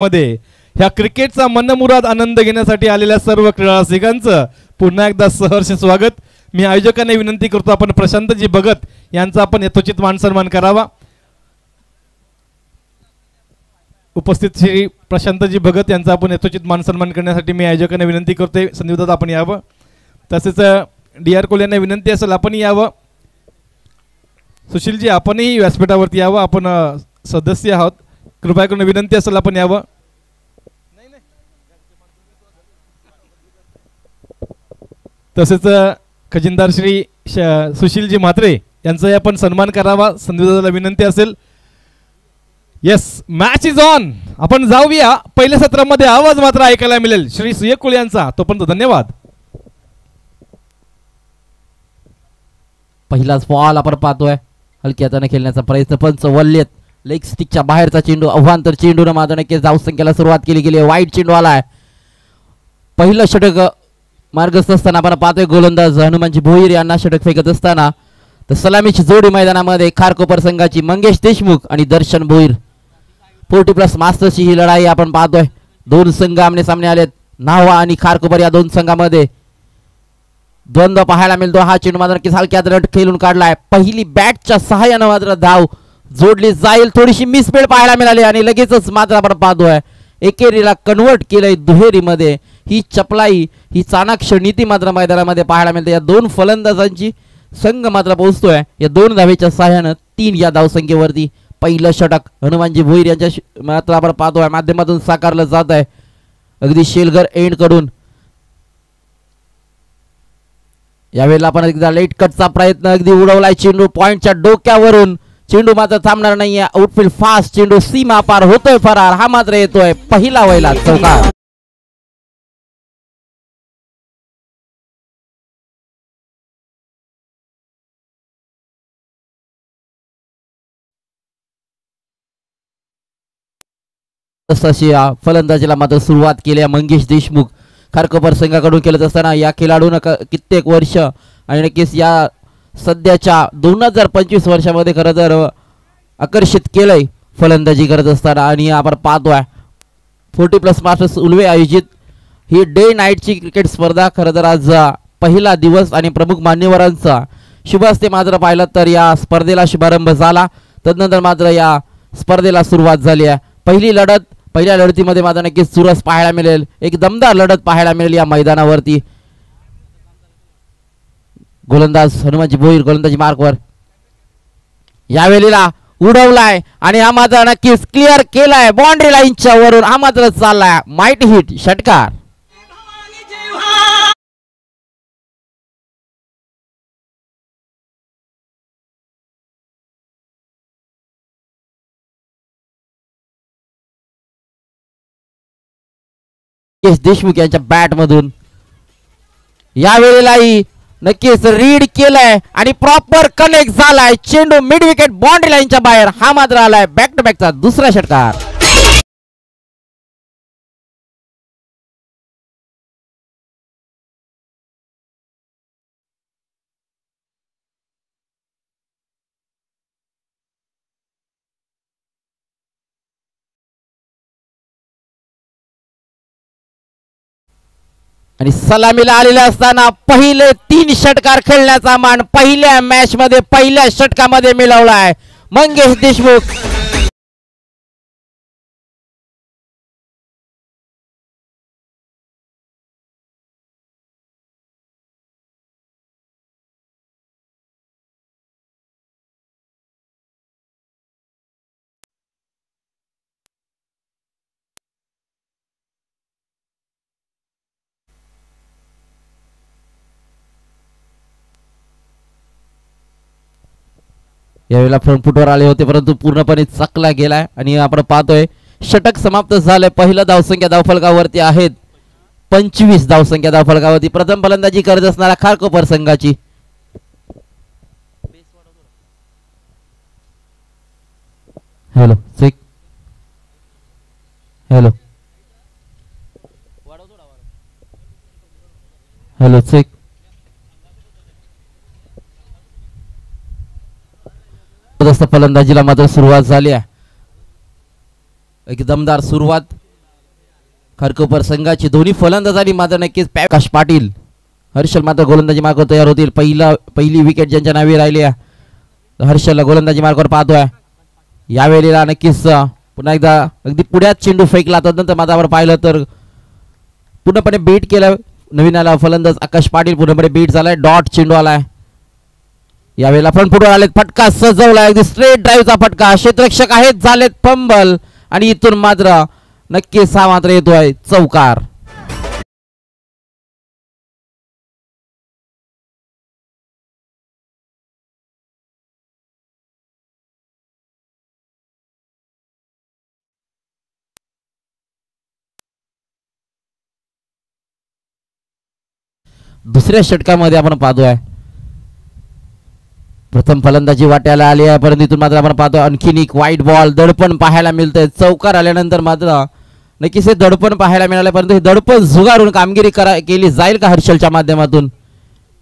मध्ये ह्या क्रिकेटचा मनमुराद आनंद घेण्यासाठी आलेल्या सर्व क्रीडा रसिकांचं पुन्हा एकदा सहर्ष स्वागत। मी आयोजकांना विनंती करतो आपण प्रशांतजी भगत यांचा आपण यथोचित मान सन्मान करावा। उपस्थित श्री प्रशांतजी भगत यांचा आपण यथोचित मान सन्मान करण्यासाठी मी आयोजकांना विनंती करतोय। संदीप दादा आपण यावं, तसेच डी.आर. कोल यांना विनंती असेल आपण यावं। सुशीलजी आपणही व्यासपीठावरती यावं, आपण सदस्य आहोत, कृपया करून विनंती असेल आपण यावं। तसेच खजिनदार श्री सुशीलजी म्हात्रे यांचाही आपण सन्मान करावा, संदीप दादाला विनंती असेल। Yes, match is on. आपण जाऊया पहिल्या सत्रामध्ये, आवाज मात्र ऐकायला मिळेल श्री सुयकुल यांचा। तोपर्यंत धन्यवाद। पहिलाच बॉल आपण पाहतोय, हलक्या हाताने खेळण्याचा प्रयत्न, पंच वल्लेत लेग स्टिकच्या बाहेरचा चेंडू, अव्हांतर चेंडूने मात्र नक्कीच धावसंख्येला सुरुवात केली गेली। वाईट चेंडू आलाय, पहिलं षटक मार्गस्थ असताना आपण पाहतोय गोलंदाज हनुमानजी भोईर यांना षटक फेकत असताना। तर सलामीची जोडी मैदानामध्ये खारकोपर संघाची मंगेश देशमुख आणि दर्शन भोईर। 40+ मास्टर्सची ही लढाई आपण पाहतोय, दोन संघ आमने सामने आलेत, न्हावा आणि खारकोपर या दोन संघामध्ये द्वंद्व पाहायला मिळतो। हा चेंडू मात्र नक्कीच हलक्या हाताने खेळून काढलाय, पहिली बॅटच्या सहाय्याने मात्र धाव जोडली जाईल। थोडीशी मिसफील्ड पाहायला मिळाली आणि लगेचच मात्र आपण पाहतोय एकेरीला कन्वर्ट केलंय दुहेरीमध्ये। ही चपलाई, ही चाणाक्ष नीती मात्र मैदानामध्ये पाहायला मिळते। या दोन फलंदाजांची संघ मात्र पोहोचतोय या दोन धावेच्या सहाय्याने 3 या धावसंख्येवरती। पहिलं षटक हनुमानजी भोईर यांच्या मात्र आपण पाहतोय माध्यमातून साकारलं जात आहे, अगदी शेलघर एंड कडून। यावेळेला आपण एकदा लेट कटचा प्रयत्न, अगदी उडवलाय चेंडू पॉइंटच्या डोक्यावरून, चेंडू मात्र थांबणार नाहीये। आउटफील्ड फास्ट चेंडू सीमा पार होतोय फरार, हा मात्र येतोय पहिला वैला चौकार। तशी फलंदाजीला मात्र सुरुवात केली मंगेश देशमुख खारकोपर संघाकडून केलं असताना या खेळाडून कित्येक वर्ष आणि नक्कीच या सध्याच्या 2025 वर्षामध्ये खरं तर आकर्षित केलंय फलंदाजी करत असताना। आणि आपण पाहतोय 40+ मास्टर्स उल्वे आयोजित ही डे नाईटची क्रिकेट स्पर्धा खरं तर आज पहिला दिवस आणि प्रमुख मान्यवरांचा शुभ हस्ते मात्र पाहिलं तर या स्पर्धेला शुभारंभ झाला। तदनंतर मात्र या स्पर्धेला सुरुवात झाली आहे। पहिली लढत, पहिल्या लढतीमध्ये मात्र नक्कीच चुरस पाहायला मिळेल, एक दमदार लढत पाहायला मिळेल या मैदानावरती। गोलंदाज हनुमानजी भोईर गोलंदाजी मार्कवर, यावेळेला उडवलाय आणि हा मात्र नक्कीच क्लिअर केलाय बाउंड्री लाईनच्या वरून, हा मात्र चाललाय माइट हिट षटकार। देशमुख यांच्या बॅट मधून यावेळेलाही नक्कीच रीड केलाय आणि प्रॉपर कनेक्ट झालाय, चेंडू मिड विकेट बाउंड्री लाईनच्या बाहेर, हा मात्र आलाय बॅक टू बॅकचा दुसरा षटकार। आणि सलामीला आलेला असताना पहिले 3 षटकार खेळण्याचा मान पहिल्या मॅच मध्ये पहिल्या षटकामध्ये मिळवलाय मंगेश देशमुख। यावेळेला फ्रंट फुटवर आले होते परंतु पूर्णपणे चकला गेलाय आणि आपण पाहतोय षटक समाप्त झालंय। पहिला धावसंख्या धावफलकावरती आहेत 25 धावसंख्या धावफलकावरती। प्रथम फलंदाजी करत असणारा खारकोपर संघाची hello check, hello hello check, फलंदाजीला मात्र सुरुवात झाली आहे। एक दमदार सुरुवात खारकोपर संघाची दोन्ही फलंदाजांनी मात्र नक्कीच प्रकाश पाटील हर्षल मात्र गोलंदाजी मार्गावर तयार होतील. पहिली विकेट ज्यांच्या नावे राहिली आहे हर्षलला गोलंदाजी मार्गावर पाहतोय. यावेळेला नक्कीच पुन्हा एकदा अगदी पुढ्यात चेंडू फेकला तदनंतर मात्र आपण पाहिलं तर पूर्णपणे बीट केलं. नवीन आला फलंदाज आकाश पाटील पूर्णपणे बीट झालाय. डॉट चेंडू आलाय. यावेळेला फ्रंट फुटवर आलेत. फटका सजवलाय अगदी स्ट्रेट ड्राईव्हचा फटका. क्षेत्ररक्षक आहेत झालेत फंबल आणि इथून मात्र नक्कीच हा मात्र येतोय चौकार. दुसऱ्या षटकामध्ये आपण पाहतोय प्रथम फलंदाजी वाट्याला आली आहे परंतु इथून मात्र आपण पाहतो आणखीन एक वाईट बॉल दडपण पाहायला मिळतंय. चौकार आल्यानंतर मात्र नक्कीच हे दडपण पाहायला मिळालं परंतु हे दडपण झुगारून कामगिरी केली जाईल का हर्षलच्या माध्यमातून.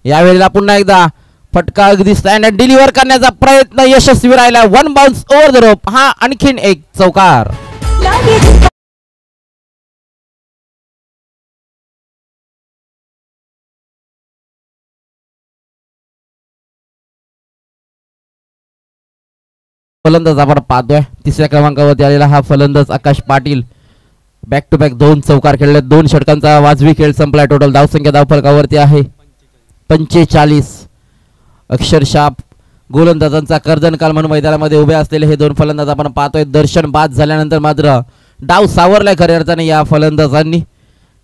यावेळेला पुन्हा एकदा फटका अगदी स्टँडर्ड डिलिव्हर करण्याचा प्रयत्न यशस्वी राहिला. One bounce over the rope. हा आणखीन एक चौकार. फलंदाज आपण पाहतोय तिसऱ्या क्रमांकावरती आलेला हा फलंदाज आकाश पाटील. बॅक टू बॅक 2 चौकार खेळले. 2 षटकांचा वाजवी खेळ संपलाय. टोटल धावसंख्या धावफलकावरती आहे 45. अक्षरशः गोलंदाजांचा कर्दनकाल म्हणून मैदानामध्ये उभे असलेले हे 2 फलंदाज आपण पाहतोय. दर्शन बाद झाल्यानंतर मात्र डाव सावरलाय खऱ्या अर्थाने या फलंदाजांनी.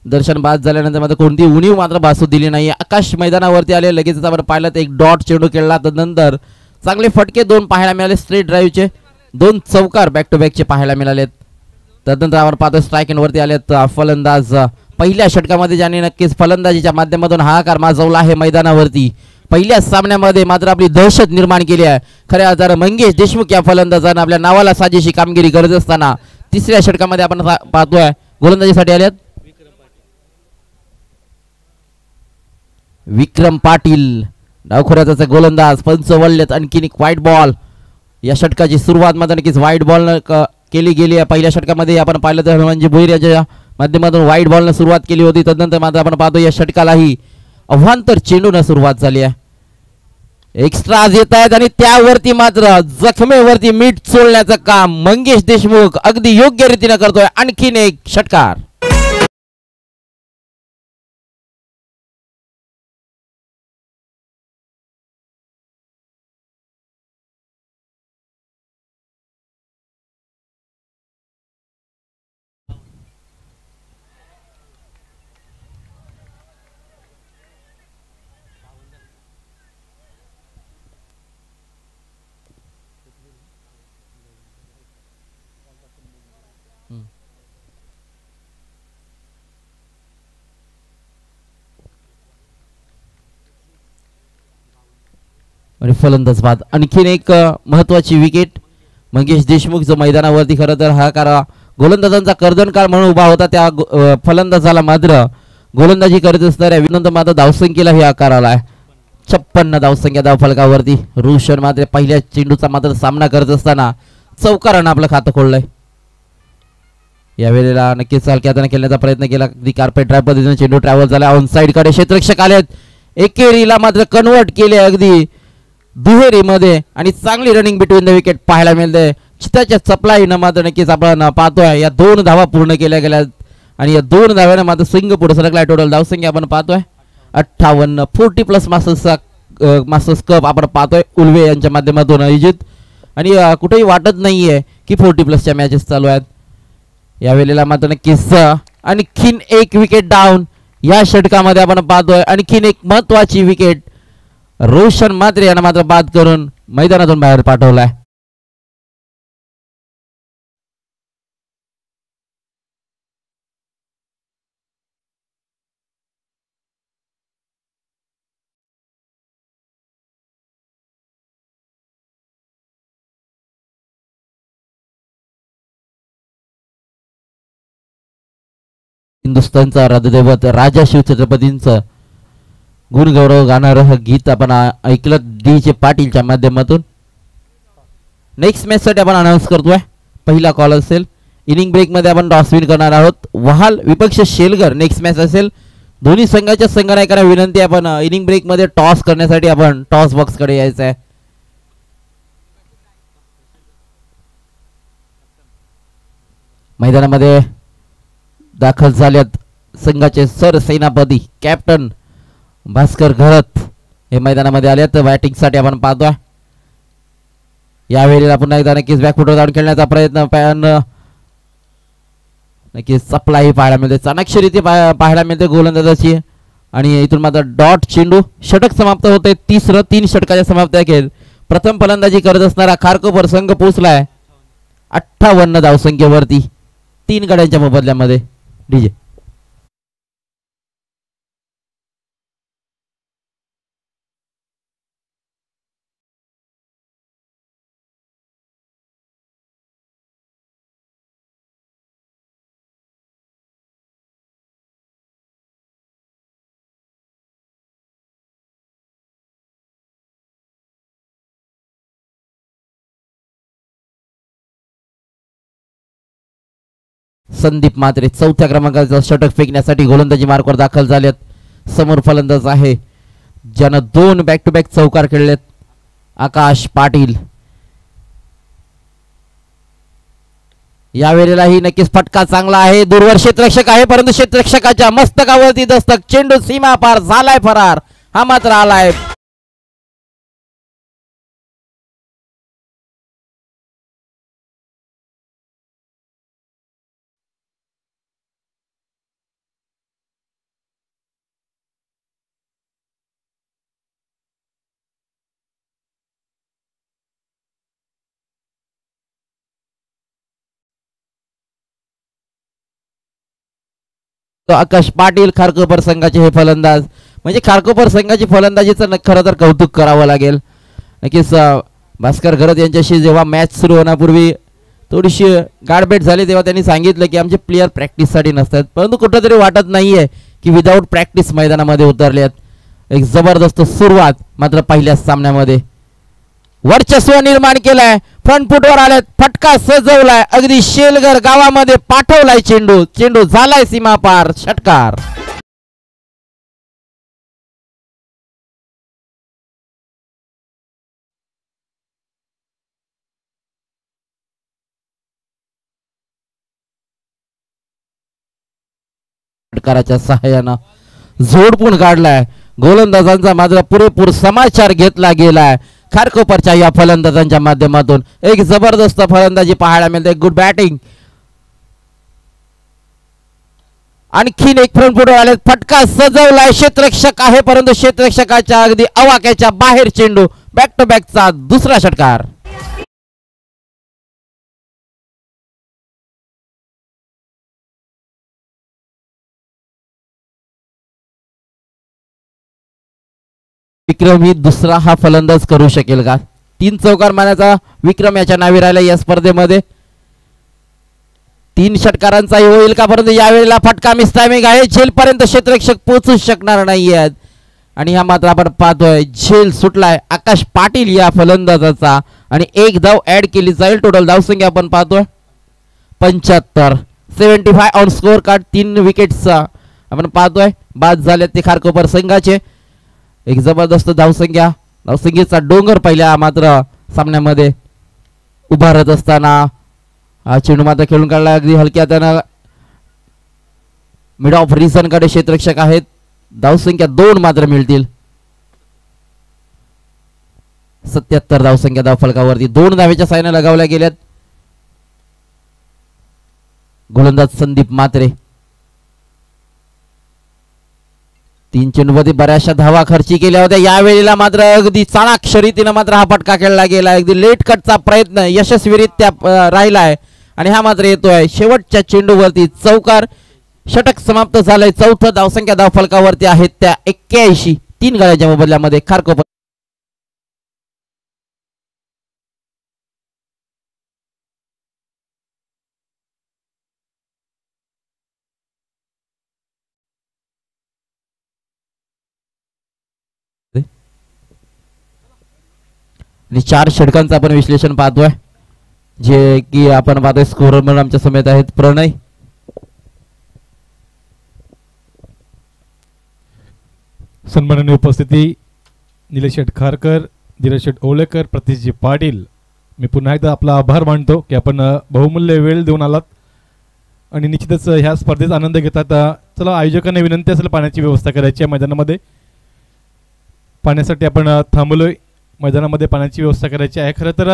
दर्शन बाद झाल्यानंतर मात्र कोणती उणीव मात्र भासू दिली नाही. आकाश मैदानावरती आले. लगेच आपण पाहिलं तर एक डॉट चेंडू खेळला. तदनंतर चांगले फटके 2 पाहायला मिळाले. स्ट्रेट ड्राईव्हचे 2 चौकार बॅक टू बॅकचे पाहायला मिळालेत. तदनंतर आपण पाहतो स्ट्राईक एंडवरती आलेत फलंदाज. पहिल्या षटकामध्ये ज्यांनी नक्कीच फलंदाजीच्या माध्यमातून हाहाकार माजवला आहे मैदानावरती. पहिल्या सामन्यामध्ये मात्र आपली दहशत निर्माण केली आहे. खऱ्या अर्थानं मंगेश देशमुख या फलंदाजानं आपल्या नावाला साजेशी कामगिरी करत असताना तिसऱ्या षटकामध्ये आपण पाहतोय गोलंदाजीसाठी आलेत विक्रम पाटील. डावखोऱ्याचा गोलंदाज. पंच वळलेत. आणखीन एक व्हाईट बॉल. या षटकाची सुरुवात मात्र नक्कीच व्हाईट बॉल केली गेली आहे. पहिल्या षटकामध्ये आपण पाहिलं तर हनुमानजी भोईर याच्या माध्यमातून व्हाईट बॉलनं सुरुवात केली होती. तदनंतर मात्र आपण पाहतो या षटकालाही अवांतर चेंडूनं सुरुवात झाली आहे. एक्स्ट्राज येत आहेत आणि त्यावरती मात्र जखमेवरती मीठ चोळण्याचं काम मंगेश देशमुख अगदी योग्य रीतीनं करतोय. आणखीन एक षटकार. आणि फलंदाज बाद. आणखीन एक महत्वाची विकेट. मंगेश देशमुख जो मैदानावरती खरं तर हा करा गोलंदाजांचा कर्दनकाळ म्हणून उभा होता त्या फलंदाजाला मात्र गोलंदाजी करत असणाऱ्या विनंत मात्र धावसंख्येला हे आकार आलाय. 56 धावसंख्या धावफलकावरती. रोशन मात्र पहिल्या चेंडूचा मात्र सामना करत असताना चौकारानं आपलं खातं खोललंय. यावेळेला नक्कीच हलक्या हाताने खेळण्याचा प्रयत्न केला. अगदी कार्पेट ड्राईव्ह पद्धतीने चेंडू ट्रॅव्हल झाला. ऑन साइड कडे क्षेत्ररक्षक आलेत. एकेरीला मात्र कन्वर्ट केले अगदी दुहेरीमध्ये आणि चांगली रनिंग बिटवीन द विकेट पाहायला मिळते. चिताच्या चपलाईनं मात्र नक्कीच आपण पाहतोय या 2 धावा पूर्ण केल्या गेल्यात आणि या 2 धाव्यानं मात्र सिंग पुढे सरकलाय. टोटल धावसंख्या आपण पाहतोय 58. 40+ मास्टर्स कप आपण पाहतोय उल्वे यांच्या माध्यमातून आयोजित आणि कुठेही वाटत नाहीये की 40+ मॅचेस चालू आहेत. यावेळेला मात्र नक्कीच आणखीन एक विकेट डाऊन या षटकामध्ये आपण पाहतोय. आणखीन एक महत्वाची विकेट रोशन मात्रे यांना मात्र बाद करून मैदानातून बाहेर पाठवलाय. हिंदुस्थानचा राजदैवत राजा शिवछत्रपतींचं गुणगौरव गाणारं हे गीत आपण ऐकलं DJ पाटीलच्या माध्यमातून. नेक्स्ट मॅच साठी आपण अनाउन्स करतोय. पहिला कॉल असेल इनिंग ब्रेक मध्ये आपण टॉस विन करणार आहोत. वहाल विपक्ष शेलगर नेक्स्ट मॅच असेल. दोन्ही संघाच्या संघनायकांना विनंती आहे, आपण इनिंग ब्रेक मध्ये टॉस करण्यासाठी आपण टॉस बॉक्स कडे यायचं आहे. मैदानामध्ये दाखल झाल्यात संघाचे सरसेनापती कॅप्टन भास्कर घरत हे मैदानामध्ये आलेत बॅटिंगसाठी आपण पाहतोय. यावेळेला पुन्हा एकदा नक्कीच बॅकफुटवर जाऊन खेळण्याचा प्रयत्न पण नक्कीच सप्लाय पाहायला मिळते, चाणक्यरीती पाहायला मिळते गोलंदाजाची. आणि इथून मात्र डॉट चेंडू षटक समाप्त होते. 3 षटकाच्या समाप्ती खेळ. प्रथम फलंदाजी करत असणारा खारकोपर संघ पोहोचलाय 58 धावसंख्येवरती 3 गड्यांच्या मोबदल्यामध्ये. डीजे संदीप म्हात्रे चौथ्या क्रमांकाचा षटक फेकण्यासाठी गोलंदाजी मार्कवर दाखल झालेत. समोर फलंदाज आहे ज्यानं 2 बॅक टू बॅक चौकार खेळलेत, आकाश पाटील. यावेळेलाही नक्कीच फटका चांगला आहे. दूरवर क्षेत्ररक्षक आहे परंतु क्षेत्ररक्षकाच्या मस्तकावरती दस्तक, चेंडू सीमा पार झालाय फरार. हा मात्र आलाय आकाश पाटील खारकोपर संघाचे हे फलंदाज. म्हणजे खारकोपर संघाची फलंदाजीचं खरं तर कौतुक करावं लागेल. नक्कीच भास्कर घरत यांच्याशी जेव्हा मॅच सुरू होण्यापूर्वी थोडीशी गाठभेट झाली तेव्हा त्यांनी सांगितलं की आमचे प्लेयर प्रॅक्टिससाठी नसतात, परंतु कुठंतरी वाटत नाहीये की विदाऊट प्रॅक्टिस मैदानामध्ये उतरले आहेत. एक जबरदस्त सुरुवात मात्र पहिल्या सामन्यामध्ये वर्चस्व निर्माण केलाय. फ्रंट फुटवर आलेत, फटका सजवलाय, अगदी शेलगर गावामध्ये पाठवलाय चेंडू. चेंडू झालाय सीमा पार, षटकार. षटकाराच्या सहाय्यानं झोडपून काढलाय. गोलंदाजांचा मात्र पुरेपूर समाचार घेतला गेलाय खारकोपरच्या या फलंदाजांच्या माध्यमातून. एक जबरदस्त फलंदाजी पाहायला मिळते, गुड बॅटिंग. आणखीन एक फ्रंट फुटवर आले, फटका सजवलाय. क्षेत्ररक्षक आहे परंतु क्षेत्ररक्षकाच्या अगदी अवाक्याच्या बाहेर चेंडू. बॅक टू बॅकचा दुसरा षटकार. विक्रम ही दुसरा हा फलंदाज करू शकेल का? 3 चौकार मारण्याचा विक्रम याच्या नावे राहिला या स्पर्धेमध्ये. 3 षटकारांचाही होईल का? परंतु यावेळेला फटका मिसटायमिंग आहे. झेलपर्यंत क्षेत्ररक्षक पोहोचू शकणार नाहीयेत आणि हा मात्र आपण पाहतोय झेल सुटलाय आकाश पाटील या फलंदाजाचा आणि 1 धाव ऍड केली जाईल. टोटल धावसंख्या आपण पाहतोय 75. 75 ऑन स्कोर कार्ड. 3 विकेट्सचा आपण पाहतोय बाद झाले ते खारकोपर संघाचे. एक जबरदस्त धावसंख्येचा डोंगर पहिल्या मात्र सामन्यामध्ये उभारत असताना हा चेंडू मात्र खेळून काढला अगदी हलक्या त्यानं मिड ऑफ रिझन कडे क्षेत्ररक्षक आहेत. धावसंख्या 2 मात्र मिळतील. 77 धावसंख्या धावफलकावरती 2 धावेच्या साहाय्याने लगावल्या गेल्यात. गोलंदाज संदीप म्हात्रे 3 चेंडूमध्ये बऱ्याचशा धावा खर्ची केल्या होत्या. यावेळेला मात्र अगदी चाणाक्षरीतीनं मात्र हा फटका खेळला गेला. अगदी लेट कटचा प्रयत्न यशस्वीरित्या राहिलाय आणि हा मात्र येतोय शेवटच्या चेंडूवरती चौकार. षटक समाप्त झालंय. चौथं धावसंख्या धावफलकावरती आहेत त्या 81. 3 गड्यांच्या मोबदल्यामध्ये खारकोपर आणि 4 षटकांचं आपण विश्लेषण पाहतोय. जे की आपण पाहतोय स्कोरर म्हणून आमच्या समेत आहेत प्रणय. सन्माननीय उपस्थिती निलेश शेठ खारकर, धीरज शेठ ओलेकर, प्रतीशजी पाटील, मी पुन्हा एकदा आपला आभार मानतो की आपण बहुमूल्य वेळ देऊन आलात आणि निश्चितच ह्या स्पर्धेचा आनंद घेतात. चला, आयोजकांना विनंती असेल पाण्याची व्यवस्था करायची आहे मैदानामध्ये. पाण्यासाठी आपण थांबलोय, मैदानामध्ये पाण्याची व्यवस्था करायची आहे. खरं तर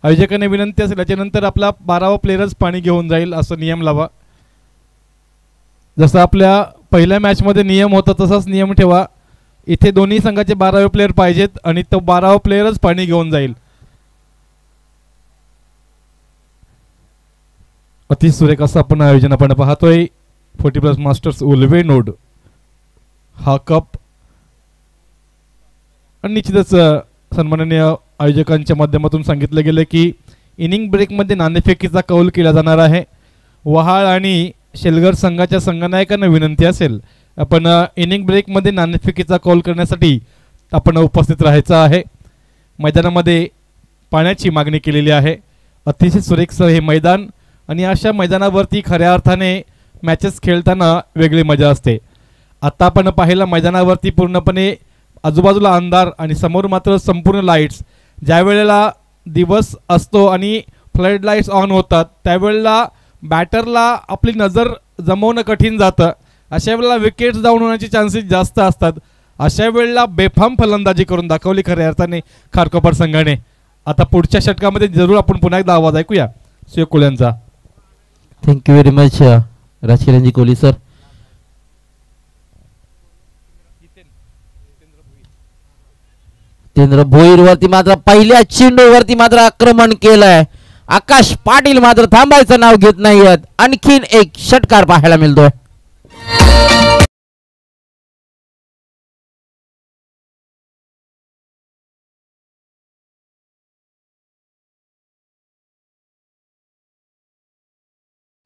आयोजकांना विनंती असेल याच्यानंतर आपला 12वा प्लेयरच पाणी घेऊन जाईल असं नियम लावा. जसं आपल्या पहिल्या मॅचमध्ये नियम होता तसाच नियम ठेवा. इथे दोन्ही संघाचे 12वे प्लेयर पाहिजेत आणि तो 12वा प्लेयरच पाणी घेऊन जाईल. अति सुरेख असं आपण आयोजन आपण पाहतोय. 40+ मास्टर्स उलवे नोड हा कप आणि निश्चितच सन्माननीय आयोजकांच्या माध्यमातून सांगितलं गेलं की इनिंग ब्रेकमध्ये नाणेफेकीचा कौल केला जाणार आहे. वहाळ आणि शेलगर संघाच्या संघनायकांना विनंती असेल आपण इनिंग ब्रेकमध्ये नाणेफेकीचा कौल करण्यासाठी आपण उपस्थित राहायचं आहे. मैदानामध्ये पाण्याची मागणी केलेली आहे. अतिशय सुरेखसर हे मैदान आणि अशा मैदानावरती खऱ्या अर्थाने मॅचेस खेळताना वेगळी मजा असते. आता आपण पाहिलं मैदानावरती पूर्णपणे आजूबाजूला अंधार आणि समोर मात्र संपूर्ण लाईट्स. ज्या वेळेला दिवस असतो आणि फ्लड लाईट्स ऑन होतात त्यावेळेला बॅटरला आपली नजर जमवणं कठीण जातं. अशा वेळेला विकेट्स डाऊन होण्याचे चान्सेस जास्त असतात. अशा वेळेला बेफाम फलंदाजी करून दाखवली खऱ्या अर्थाने खारकोपर संघाने. आता पुढच्या षटकामध्ये जरूर आपण पुन्हा एकदा आवाज ऐकूया सुयोग कोल्यांचा. थँक्यू व्हेरी मच राजकिरणजी कोहली सर. जितेंद्र भोईर वरती मात्र पहिल्या चेंडूवरती मात्र आक्रमण केलंय. आकाश पाटील मात्र थांबायचं नाव घेत नाहीयेत. आणखीन एक षटकार पाहायला मिळतोय.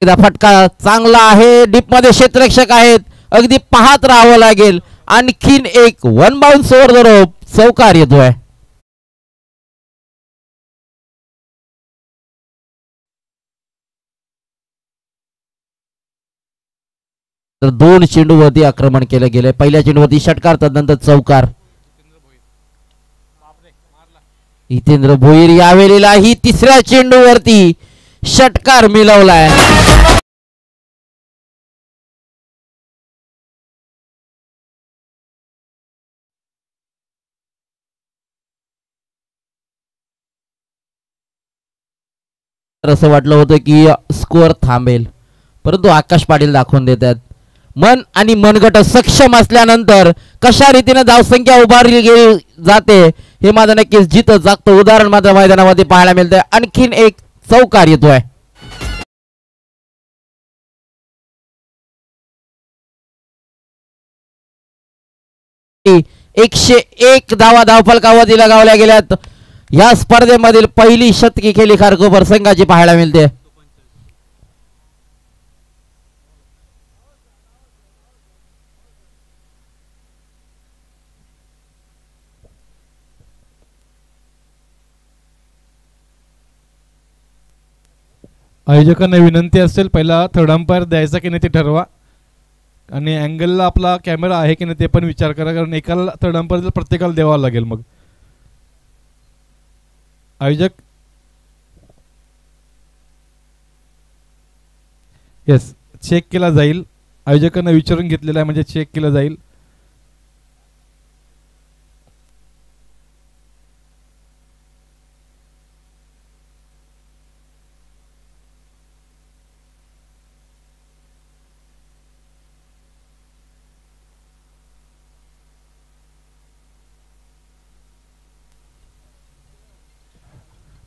फटका चांगला आहे. डीप मध्ये क्षेत्ररक्षक आहेत, अगदी पाहत राहावं लागेल. आणखीन एक 1 बाउन्स ओव्हर द रोप चौकार येतोय. तर 2 चेंडूवरती आक्रमण केलं गेलंय. पहिल्या चेंडूवरती षटकार, तदनंतर चौकार. जितेंद्र भोईर यावेळेलाही तिसऱ्या चेंडूवरती षटकार मिळवलाय. असं वाटलं होतं की स्कोअर थांबेल, परंतु आकाश पाटील दाखवून देतात मन आणि मनगट सक्षम असल्यानंतर कशा रीतीने धावसंख्या उभारली गेली जाते हे मात्र नक्कीच जिथं जागतं उदाहरण मात्र मैदानामध्ये पाहायला मिळतंय. आणखीन एक चौकार येतोय. एकशे 1 धावा धावफलकावरती लगावल्या गेल्यात. या स्पर्धेमधील पहिली शतकी खेळी खारकोपर संघाची पाहायला मिळते. आयोजकांना विनंती असेल पहिला थर्ड अंपायर द्यायचा की नाही ते ठरवा आणि अँगलला आपला कॅमेरा आहे की नाही ते पण विचार करा, कारण एकाला थर्ड अंपायर प्रत्येकाला द्यावा लागेल. मग आयोजक येस चेक केला जाईल. आयोजकांना विचारून घेतलेला आहे म्हणजे चेक केला जाईल.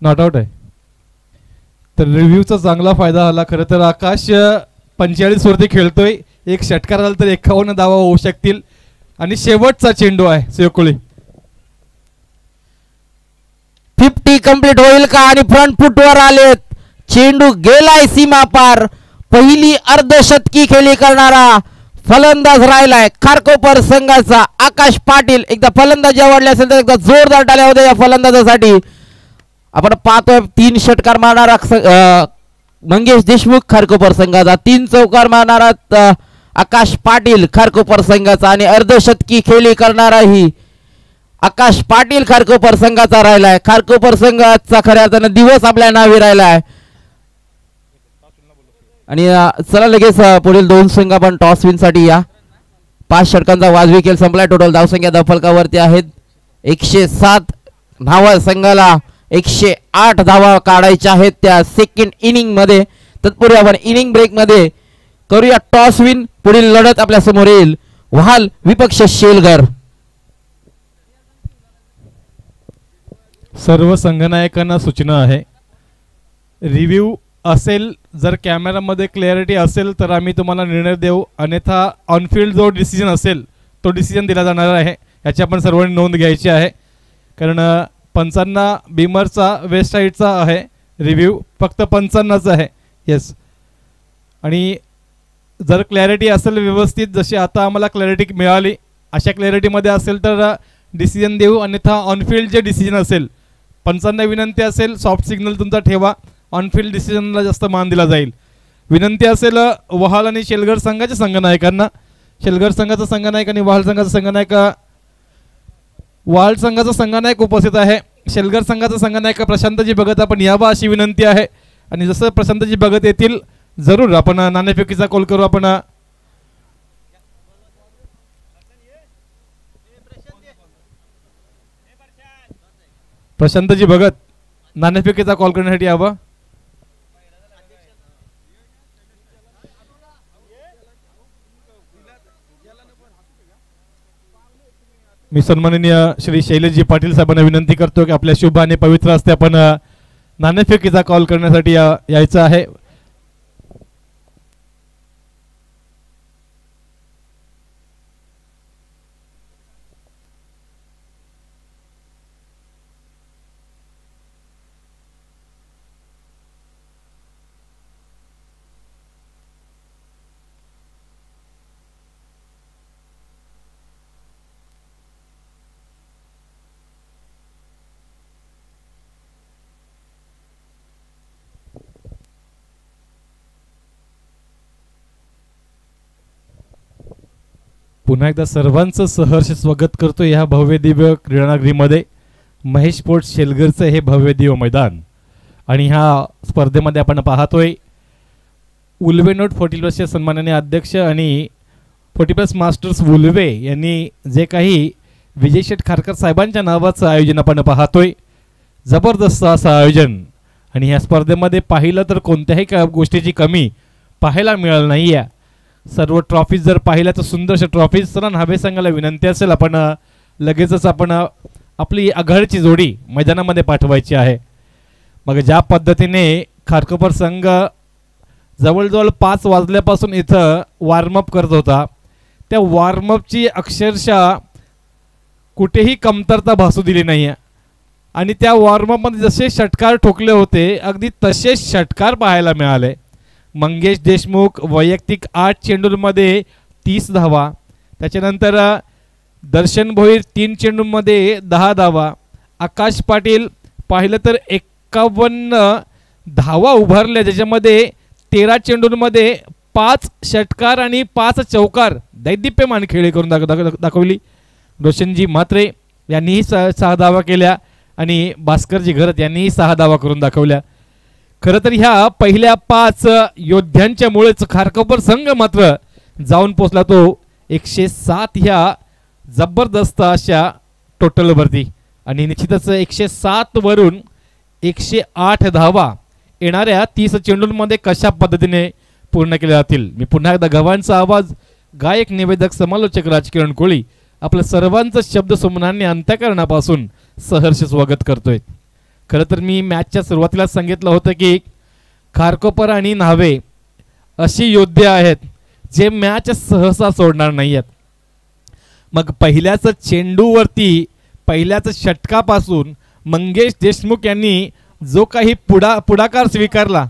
नॉट आउट आहे. तर रिव्ह्यूचा चांगला फायदा झाला. खरं तर आकाश 45 वरती खेळतोय. एक षटकार झाला तर 51 धावा होऊ शकतील आणि शेवटचा चेंडू आहे सुयोग 50 कंप्लीट होईल का? आणि फ्रंट फुटवर आलेत. चेंडू गेलाय सीमा पार. पहिली अर्धशतकी खेळी करणारा फलंदाज राहिलाय खारकोपर संघाचा आकाश पाटील. एकदा फलंदाजी आवडली असेल तर एकदा जोरदार टाळ्या होत्या या फलंदाजासाठी. आपण पाहतोय 3 षटकार मारणारा मंगेश देशमुख खारकोपर संघाचा, 3 चौकार मारणारा आकाश पाटील खारकोपर संघाचा आणि अर्धशतकी खेळी करणाराही आकाश पाटील खारकोपर संघाचा राहिलाय. खारकोपर संघाचा खऱ्या अर्थानं दिवस आपल्या नावे राहिलाय. आणि चला लगेच पुढील 2 संघ आपण टॉस विन साठी या. 5 षटकांचा वाजवी खेळ संपलाय. टोटल धावसंख्या धावफलकावरती आहेत 107 धावा. संघाला 108 धावा काढायच्या आहेत त्या सेकंड इनिंग मध्ये. तत्पूर्वी आपण इनिंग ब्रेक मध्ये करूया टॉस विन. पुढील लढत आपल्या समोर येईल वहाल विपक्ष शेलघर. सर्व संघनायकांना सूचना आहे, रिव्ह्यू असेल जर कॅमेरामध्ये क्लॅरिटी असेल तर आम्ही तुम्हाला निर्णय देऊ, अन्यथा ऑनफिल्ड जो डिसिजन असेल तो डिसिजन दिला जाणार आहे. याची आपण सर्वांनी नोंद घ्यायची आहे, कारण पंचांना बीमरचा वेस्ट साईडचा आहे रिव्ह्यू, फक्त पंचांनाच आहे. येस, आणि जर क्लॅरिटी असेल व्यवस्थित, जशी आता आम्हाला क्लॅरिटी मिळाली अशा क्लॅरिटीमध्ये असेल तर डिसिजन देऊ, अन्यथा ऑनफिल्ड जे डिसिजन असेल, पंचांना विनंती असेल सॉफ्ट सिग्नल तुमचा ठेवा, ऑनफिल्ड डिसिजनला जास्त मान दिला जाईल. विनंती असेल वहाल आणि शेलघर संघाच्या संघनायकांना, शेलघर संघाचा संघनायक आणि वहाल संघाचा संघनायक, वहाल संघाचा संघनायक उपस्थित आहे, शेलघर संघाचा संघनायक प्रशांतजी भगत आपण यावा अशी विनंती आहे. आणि जसं प्रशांतजी भगत येतील जरूर आपण नाणेफेकीचा कॉल करू. आपण प्रशांतजी भगत नाणेफेकीचा कॉल करण्यासाठी यावं. मी सन्माननीय श्री शैलेशजी पाटील साहेबांना विनंती करतो की आपल्या शुभ आणि पवित्र हस्ते आपण नाणेफेकीचा कॉल करण्यासाठी यायचं आहे. पुन्हा एकदा सर्वांचं सहर्ष स्वागत करतो ह्या भव्य दिव्य क्रीडानगरीमध्ये. महेश स्पोर्ट्स शेलघरचं हे भव्य दिव्य मैदान, आणि ह्या स्पर्धेमध्ये आपण पाहतोय उल्वे नोट 40+ सन्माननीय अध्यक्ष आणि 40+ मास्टर्स उल्वे यांनी जे काही विजय शेठ खारकर साहेबांच्या नावाचं आयोजन आपण पाहतोय. जबरदस्त असं आयोजन, आणि ह्या स्पर्धेमध्ये पाहिलं तर कोणत्याही गोष्टीची कमी पाहायला मिळाली नाही आहे. सर्व ट्रॉफीज जर पाहिल्या तर सुंदरशा ट्रॉफीज. चला नावे संघाला विनंती असेल आपण लगेचच आपण आपली आघाडीची जोडी मैदानामध्ये पाठवायची आहे. मग ज्या पद्धतीने खारकोपर संघ जवळजवळ 5 वाजल्यापासून इथं वॉर्मअप करत होता, त्या वॉर्मअपची अक्षरशः कुठेही कमतरता भासू दिली नाही आहे. आणि त्या वॉर्मअपमध्ये जसे षटकार ठोकले होते अगदी तसेच षटकार पाहायला मिळाले. मंगेश देशमुख वैयक्तिक 8 चेंडूंमध्ये 30 धावा, त्याच्यानंतर दर्शन भोईर 3 चेंडूंमध्ये 10 धावा, आकाश पाटील पाहिलं तर 51 धावा उभारल्या, ज्याच्यामध्ये 13 चेंडूंमध्ये 5 षटकार आणि 5 चौकार दैदिप्यमान खेळी करून दाखवली. रोशनजी म्हात्रे यांनीही 6 धावा केल्या आणि भास्करजी घरत यांनीही 6 धावा करून दाखवल्या. खरं तर ह्या पहिल्या 5 योद्ध्यांच्या मुळेच खारकोपर संघ मात्र जाऊन पोचला तो 107 ह्या जबरदस्त अशा टोटलवरती. आणि निश्चितच 107 वरून 108 धावा येणाऱ्या 30 चेंडूंमध्ये कशा पद्धतीने पूर्ण केल्या जातील. मी पुन्हा एकदा गव्हांचा आवाज, गायक, निवेदक, समालोचक राजकिरण कोळी आपल्या सर्वांचं शब्द सुमनांनी अंतःकरणापासून सहर्ष स्वागत करतोय. खरं तर मी मॅचच्या सुरुवातीला सांगितलं होतं की खारकोपर आणि न्हावे अशी योद्धे आहेत जे मॅच सहसा सोडणार नाही आहेत. मग पहिल्याच चेंडूवरती पहिल्याच षटकापासून मंगेश देशमुख यांनी जो काही पुढाकार स्वीकारला,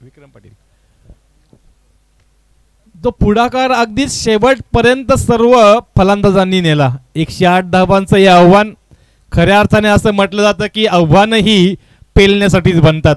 विक्रम पाटील, तो पुढाकार अगदी शेवटपर्यंत सर्व फलंदाजांनी नेला. 108 धावांचं हे आव्हान खऱ्या अर्थाने असं म्हटलं जातं की आव्हानही पेलण्यासाठीच बनतात,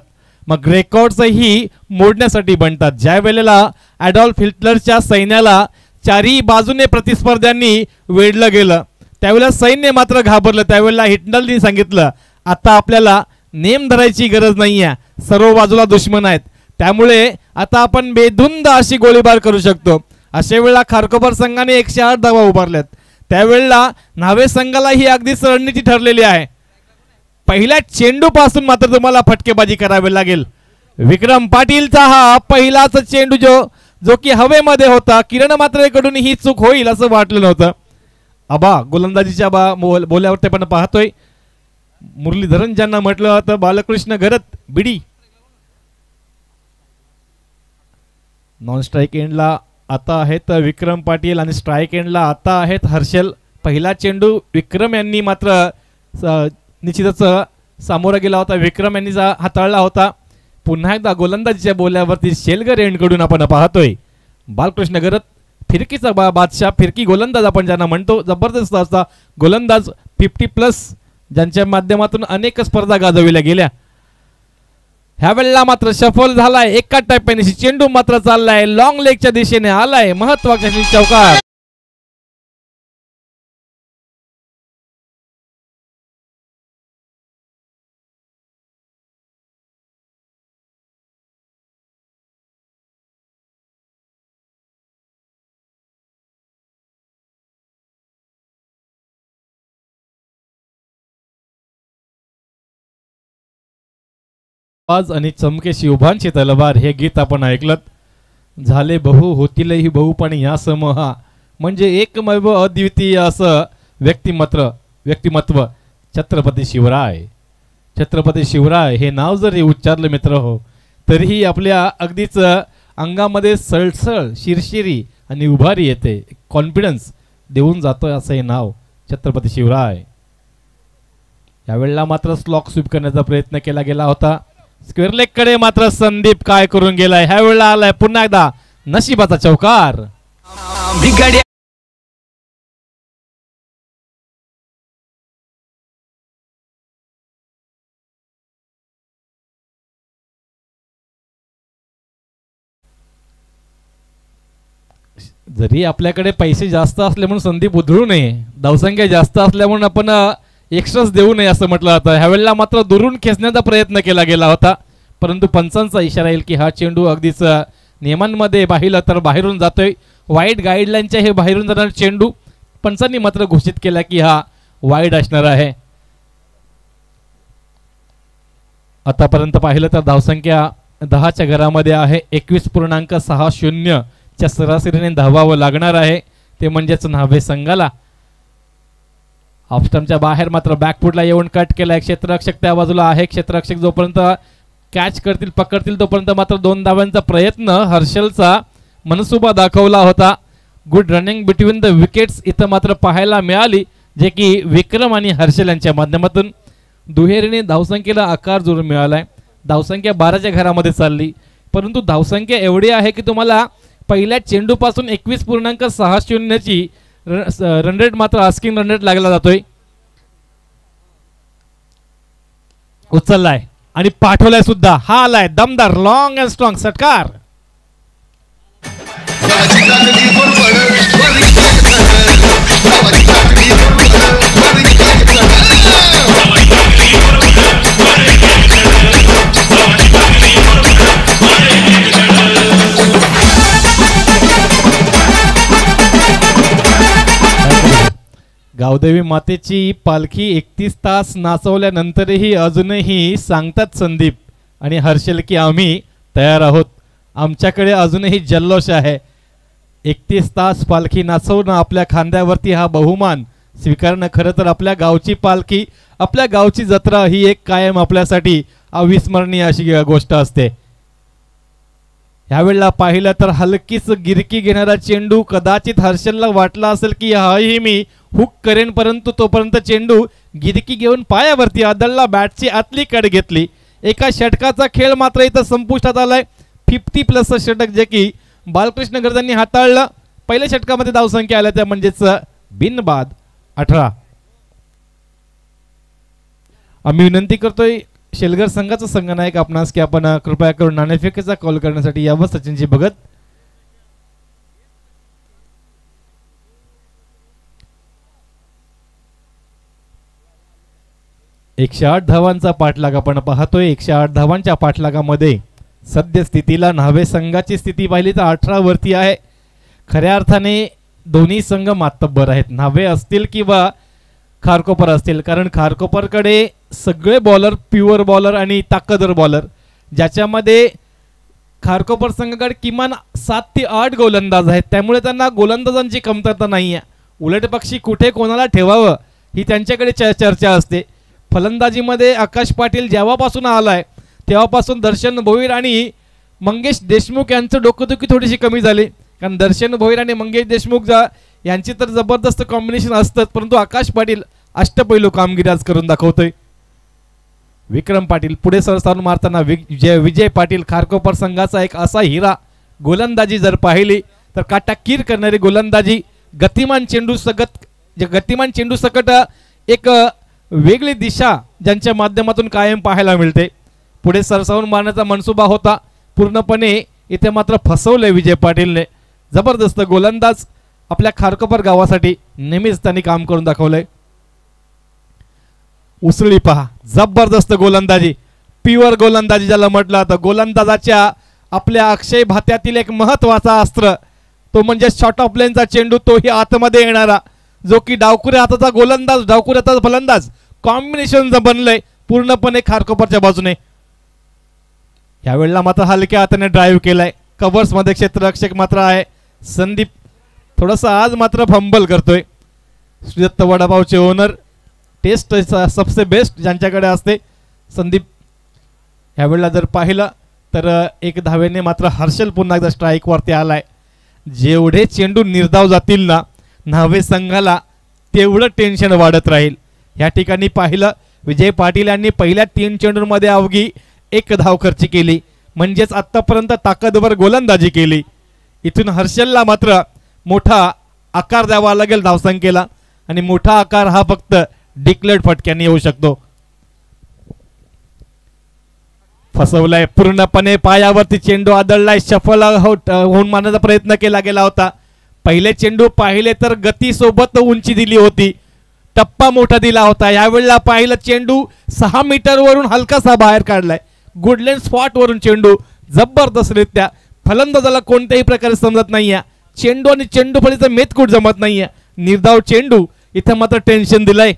मग रेकॉर्ड्सही मोडण्यासाठी बनतात. ज्या वेळेला ॲडॉल्फ हिटलरच्या सैन्याला चारही बाजूने प्रतिस्पर्ध्यांनी वेढलं गेलं त्यावेळेला सैन्य मात्र घाबरलं. त्यावेळेला हिटलरनी सांगितलं आता आपल्याला नेम धरायची गरज नाही आहे, सर्व बाजूला दुश्मन आहेत, त्यामुळे आता आपण बेधुंद अशी गोळीबार करू शकतो. अशा वेळेला खारकोपर संघाने 108 धावा उभारल्यात. त्यावेळेला न्हावे संघाला ही अगदीच रणनीती ठरलेली आहे. पहिल्या चेंडूपासून मात्र तुम्हाला फटकेबाजी करावी लागेल. विक्रम पाटीलचा हा पहिलाच चेंडू जो की हवेमध्ये होता. किरण मात्रेकडून ही चूक होईल असं वाटलं नव्हतं. आबा गोलंदाजीच्या बोल्यावरती पण पाहतोय. मुरलीधरन ज्यांना म्हटलं होतं बालकृष्ण घरत बिडी. नॉन स्ट्राईक एंडला आता आहेत विक्रम पाटील आणि स्ट्राईक एंडला आता आहेत हर्षल. पहिला चेंडू विक्रम यांनी मात्र निश्चितच सामोरा गेला होता, विक्रम यांनी हाताळला होता. पुन्हा एकदा गोलंदाजीच्या बोल्यावरती शेलगर एंडकडून आपण पाहतोय बालकृष्ण घरत फिरकीचा बादशाह, फिरकी गोलंदाज आपण ज्यांना म्हणतो, जबरदस्त असा गोलंदाज 50+ ज्यांच्या माध्यमातून अनेक स्पर्धा गाजविल्या गेल्या. ह्या वेळेला मात्र सफल झालाय. एका टप्प्याने चेंडू मात्र चाललाय लॉंग लेगच्या दिशेने आलाय महत्वाच्या चौकार. आवाज आणि चमके उभांची तलवार हे गीत आपण ऐकलं. झाले बहु होतीलही बहु पण या समूहा म्हणजे एकमेव अद्वितीय असं व्यक्तिमत्व छत्रपती शिवराय. छत्रपती शिवराय हे नाव जरी उच्चारलं मित्र हो तरीही आपल्या अगदीच अंगामध्ये सळसळ शिरशिरी आणि उभारी येते, कॉन्फिडन्स देऊन जातोय असं हे नाव छत्रपती शिवराय. यावेळेला मात्र स्लॉक स्वीप करण्याचा प्रयत्न केला गेला होता. स्क्वेअर लेग कडे मात्र संदीप काय करून गेलाय. ह्या वेळेला आलाय पुन्हा एकदा नशिबाचा चौकार. जरी आपल्याकडे पैसे जास्त असले म्हणून संदीप उधळू नये, धावसंख्या जास्त असल्या म्हणून आपण एक्स्ट्राच देऊ नये असं म्हटलं जातं. ह्यावेळेला मात्र दुरून खेचण्याचा प्रयत्न केला गेला होता, परंतु पंचांचा इशारा येईल की हा चेंडू अगदीच नियमांमध्ये पाहिलं तर बाहेरून जातोय. वाईड गाईडलाईनच्या हे बाहेरून जाणारा चेंडू पंचांनी मात्र घोषित केला की हा वाईड असणार आहे. आतापर्यंत पाहिलं तर धावसंख्या 10च्या घरामध्ये आहे. 21.60 च्या सरासरीने धावावं लागणार आहे, ते म्हणजेच न्हावे संघाला. ऑफस्टम्पच्या बाहेर मात्र बॅकफुटला येऊन कट केलाय. क्षेत्ररक्षक त्या बाजूला आहे. क्षेत्ररक्षक जोपर्यंत कॅच करतील पकडतील तोपर्यंत मात्र 2 धावांचा प्रयत्न हर्षलचा मनसुबा दाखवला होता. Good running between the wickets इथं मात्र पाहायला मिळाली, जे की विक्रम आणि हर्षल यांच्या माध्यमातून दुहेरीने धावसंख्येला आकार जोडून मिळालाय. धावसंख्या 12च्या घरामध्ये चालली, परंतु धावसंख्या एवढी आहे की तुम्हाला पहिल्या चेंडूपासून 21.60 ची रन रेट मात्र आस्किंग रन रेट लागला जातोय. उचललाय आणि पाठवलाय सुद्धा. हा आलाय दमदार लॉंग अँड स्ट्रॉंग षटकार. गावदेवी मातेची पालखी 31 तास नाचवल्यानंतरही अजूनही सांगतात संदीप आणि हर्षल की आम्ही तयार आहोत, आमच्याकडे अजूनही जल्लोष आहे. 31 तास पालखी नाचवणं, आपल्या खांद्यावरती हा बहुमान स्वीकारणं, खरं तर आपल्या गावची पालखी, आपल्या गावची जत्रा ही एक कायम आपल्यासाठी अविस्मरणीय अशी गोष्ट असते. ह्यावेळेला पाहिलं तर हलकीच गिरकी घेणारा चेंडू कदाचित हर्षलला वाटला असेल की हाही मी हुक करेन, परंतु तोपर्यंत चेंडू गिरकी घेऊन पायावरती आदळला. बॅटची आतली कड घेतली. एका षटकाचा खेळ मात्र इथं संपुष्टात आलाय. 50+ षटक जे की बालकृष्ण गर्जांनी हाताळलं. पहिल्या षटकामध्ये धावसंख्या आल्या त्या म्हणजेच बिनबाद 18. आम्ही विनंती करतोय शेलगर संघाचा संघनायक आपणास की आपण कृपया करून नाणेफेकीचा कॉल करण्यासाठी यावं. सचिनजी भगत. एकशे 8 धावांचा पाठलाग आपण पाहतोय. 108 धावांच्या पाठलागामध्ये सद्यस्थितीला न्हावे संघाची स्थिती पाहिली तर 18 वरती आहे. खऱ्या अर्थाने दोन्ही संघ मातब्बर आहेत, न्हावे असतील किंवा खारकोपर असतील. कारण खारकोपरकडे सगळे बॉलर प्युअर बॉलर आणि ताकदवर बॉलर, ज्याच्यामध्ये खारकोपर संघाकडे किमान 7 ते 8 गोलंदाज आहेत. त्यामुळे त्यांना गोलंदाजांची कमतरता नाही आहे. उलट पक्षी कुठे कोणाला ठेवावं ही त्यांच्याकडे चर्चा असते. फलंदाजीमध्ये आकाश पाटील जेव्हापासून आलाय तेव्हापासून दर्शन भोईर आणि मंगेश देशमुख यांचं डोकंदुखी थोडीशी कमी झाली. कारण दर्शन भोईर आणि मंगेश देशमुख यांची तर जबरदस्त कॉम्बिनेशन असतं, परंतु आकाश पाटील अष्टपैलू कामगिरी आज करून दाखवतोय. विक्रम पाटील पुढे सरसावून मारताना विजय पाटील खारकोपर संघाचा एक असा हिरा. गोलंदाजी जर पाहिली तर काटाकीर करणारी गोलंदाजी, गतिमान चेंडू सकट एक वेगळी दिशा ज्यांच्या माध्यमातून कायम पाहायला मिळते. पुढे सरसावून मारण्याचा मनसुबा होता, पूर्णपणे इथे मात्र फसवलंय विजय पाटीलने. जबरदस्त गोलंदाज आपल्या खारकोपर गावासाठी नेहमीच त्यांनी काम करून दाखवलंय. उसळी पहा, जबरदस्त गोलंदाजी, प्युअर गोलंदाजी ज्याला म्हटलं जातं. गोलंदाजाच्या आपल्या अक्षय भात्यातील एक महत्वाचा अस्त्र तो म्हणजे शॉर्ट ऑफ लेनचा चेंडू, तोही आतमध्ये येणारा, जो की डावकुऱ्या हाताचा गोलंदाज डावकुऱ्या हाताचा फलंदाज कॉम्बिनेशन बनलंय पूर्णपणे खारकोपरच्या बाजूने. यावेळेला मात्र हलक्या हाताने ड्राईव्ह केलाय. कव्हर्स मध्ये क्षेत्ररक्षक मात्र आहे संदीप, थोडासा आज मात्र फंबल करतोय. श्रीदत्त वडापावचे ओनर, टेस्ट सबसे बेस्ट ज्यांच्याकडे असते संदीप. यावेळेला जर पाहिलं तर एक धावेने मात्र हर्षल पुन्हा एकदा स्ट्राईक वरती आलाय. जेवढे चेंडू निर्धाव जातील ना न्हावे संघाला तेवढं टेन्शन वाढत राहील. या ठिकाणी पाहिलं विजय पाटील यांनी पहिल्या 3 चेंडूंमध्ये अवघी 1 धाव खर्च केली, म्हणजेच आतापर्यंत ताकदवर गोलंदाजी केली. इथून हर्षलला मात्र मोठा आकार द्यावा लागेल धावसंख्येला, आणि मोठा आकार हा फक्त डिक्लेअर्ड फटक्याने येऊ शकतो. फसवलाय पूर्णपणे, पायावरती चेंडू आदळलाय. शफल होऊन मारण्याचा प्रयत्न केला गेला होता. पहिले चेंडू पाहिले तर गतीसोबत उंची दिली होती, टप्पा मोठा दिला होता. यावेळेला पाहिलं चेंडू 6 मीटर वरून हलकासा बाहेर काढलाय. गुडलँड स्पॉट वरून चेंडू जबरदस्तरित्या, फलंदाजाला कोणत्याही प्रकारे समजत नाहीये. चेंडू आणि चेंडू फळीचा मेतकूट जमत नाहीये. निर्धाव चेंडू इथे मात्र टेन्शन दिलंय.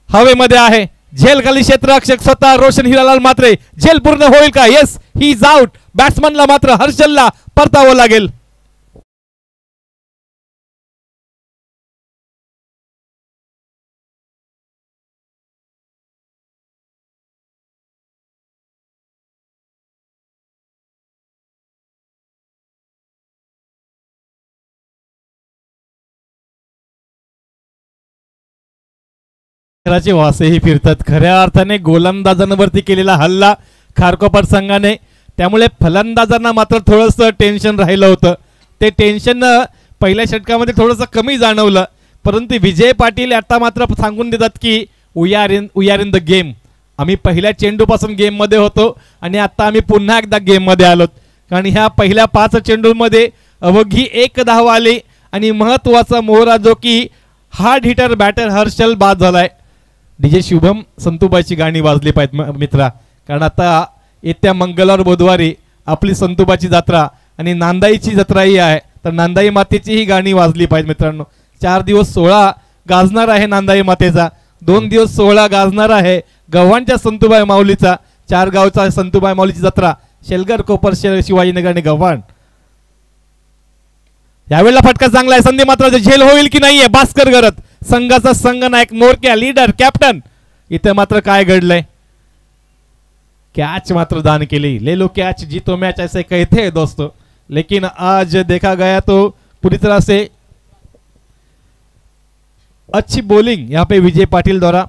हवेमध्ये आहे, झेल खाली क्षेत्ररक्षक स्वतः रोशन हिरालाल मात्रे. झेल पूर्ण होईल का? Yes, he is out. बॅट्समनला मात्र हर्षलला परतावं लागेल. वासेही फिरतात. खऱ्या अर्थाने गोलंदाजांवरती केलेला हल्ला खारकोपर संघाने, त्यामुळे फलंदाजांना मात्र थोडंसं टेन्शन राहिलं होतं. ते टेन्शन पहिल्या षटकामध्ये थोडंसं कमी जाणवलं, परंतु विजय पाटील आता मात्र सांगून देतात की we are in the game. आम्ही पहिल्या चेंडूपासून गेममध्ये होतो आणि आता आम्ही पुन्हा एकदा गेममध्ये आलोत. कारण ह्या पहिल्या 5 चेंडूंमध्ये अवघी 1 धाव आली आणि महत्त्वाचा मोहरा जो की हार्ड हिटर बॅटर हर्षल बाद झालाय. डीजे शुभम संतुबाईची गाणी वाजली पाहिजेत मित्रा, कारण आता येत्या मंगळवार बुधवारी आपली संतुबाची जत्रा आणि नांदाईची जत्राही आहे. तर नांदाई मातेची ही गाणी वाजली पाहिजे मित्रांनो. 4 दिवस सोहळा गाजणार आहे नांदाई मातेचा, 2 दिवस सोहळा गाजणार आहे गव्हाणच्या संतुबाई माऊलीचा. 4 गावचा संतुबाई माऊलीची जत्रा, शेलगर, कोपर, शिवाजीनगर आणि गव्हाण. यावेळेला फटका चांगला आहे. संधी मात्र झेल होईल की नाहीये? भास्कर गरत संघाचा संघनायक, मोरक्या, लीडर, कॅप्टन. इथे मात्र काय घडलंय? कैच मात्र दान केली. ले लो कैच, जीतो मैच, ऐसे कहते हैं दोस्तों. लेकिन आज देखा गया तो पूरी तरह से अच्छी बॉलिंग यहाँ पे विजय पाटील द्वारा.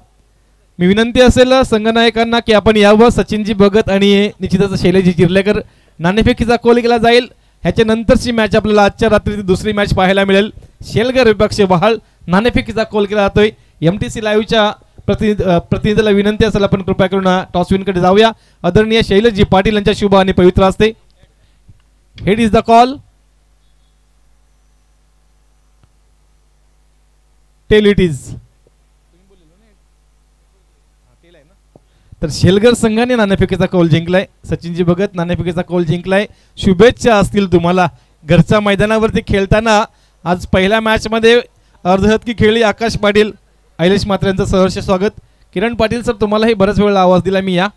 मी विनंती असेल संघनायकांना की आपण यावं. सचिनजी भगत आणि निश्चितच शैलेजी चिर्लेकर. नाणेफेकीचा कॉल केला जाईल. ह्याच्या नंतरची मॅच आपल्याला आजच्या रात्री दुसरी मॅच पाहायला मिळेल. शेलगर विपक्ष बहाल. नाणेफेकीचा कॉल केला जातोय. MTC लाईव्हच्या प्रतिनिधीला विनंती असेल आपण कृपया करून टॉस विनकडे जाऊया. आदरणीय शैलजी पाटील यांच्या शुभ आणि पवित्र हस्ते. Head is the call. Tail it is. तर शेलगर संघाने नाणेफेकीचा कौल जिंकलाय. सचिनजी भगत नाणेफेकीचा कौल जिंकलाय. शुभेच्छा असतील तुम्हाला. घरच्या मैदानावरती खेळताना आज पहिल्या मॅच मध्ये अर्धशतकी खेळली आकाश पाटील. ऐलेश मात्रे यांचं सहर्ष स्वागत. किरण पाटील सर तुम्हालाही बराच वेळ आवाज दिला मी. या